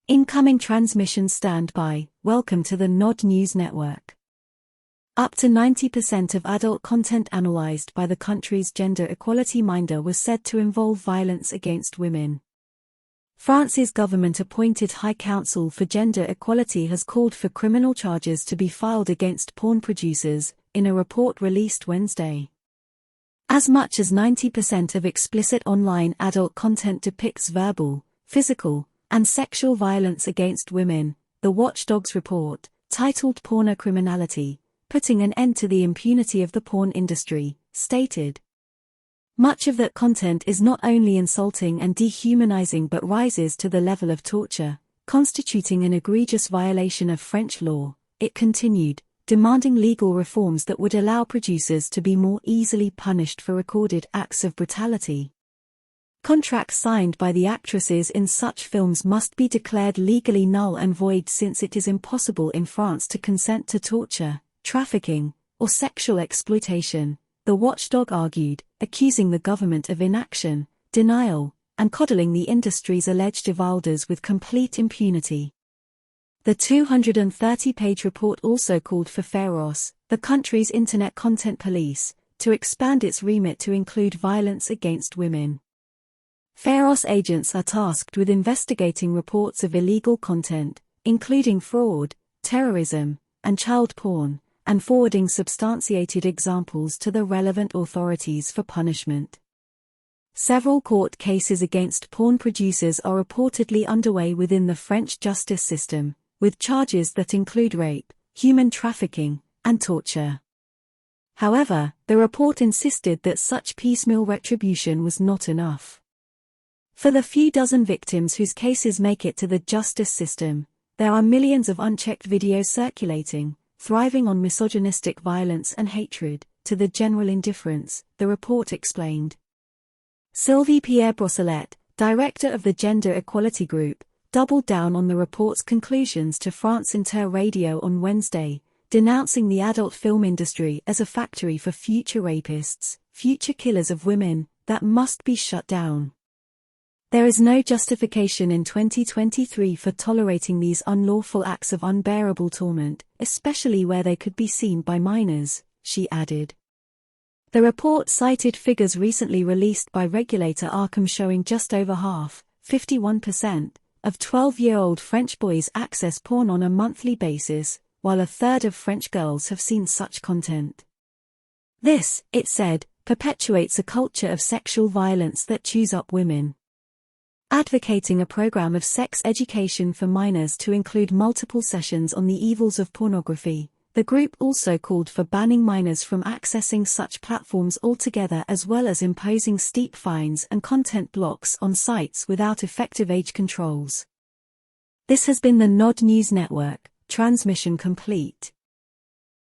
Incoming transmission standby. Welcome to the Nod News Network. Up to 90% of adult content analyzed by the country's gender equality minder was said to involve violence against women. France's government-appointed High Council for Gender Equality has called for criminal charges to be filed against porn producers, in a report released Wednesday. As much as 90% of explicit online adult content depicts verbal, physical, and sexual violence against women, the Watchdog's report, titled Porno Criminality, Putting an End to the Impunity of the Porn Industry, stated. Much of that content is not only insulting and dehumanizing but rises to the level of torture, constituting an egregious violation of French law, it continued, demanding legal reforms that would allow producers to be more easily punished for recorded acts of brutality. Contracts signed by the actresses in such films must be declared legally null and void since it is impossible in France to consent to torture, trafficking, or sexual exploitation, the Watchdog argued, accusing the government of inaction, denial, and coddling the industry's alleged evildoers with complete impunity. The 230-page report also called for Pharos, the country's internet content police, to expand its remit to include violence against women. Pharos agents are tasked with investigating reports of illegal content, including fraud, terrorism, and child porn, and forwarding substantiated examples to the relevant authorities for punishment. Several court cases against porn producers are reportedly underway within the French justice system, with charges that include rape, human trafficking, and torture. However, the report insisted that such piecemeal retribution was not enough. For the few dozen victims whose cases make it to the justice system, there are millions of unchecked videos circulating, thriving on misogynistic violence and hatred, to the general indifference, the report explained. Sylvie Pierre-Brossolette, director of the Gender Equality Group, doubled down on the report's conclusions to France Inter Radio on Wednesday, denouncing the adult film industry as a factory for future rapists, future killers of women, that must be shut down. There is no justification in 2023 for tolerating these unlawful acts of unbearable torment, especially where they could be seen by minors, she added. The report cited figures recently released by regulator Arcom showing just over half, 51%, of 12-year-old French boys access porn on a monthly basis, while a third of French girls have seen such content. This, it said, perpetuates a culture of sexual violence that chews up women. Advocating a program of sex education for minors to include multiple sessions on the evils of pornography, the group also called for banning minors from accessing such platforms altogether as well as imposing steep fines and content blocks on sites without effective age controls. This has been the Nod News Network, transmission complete.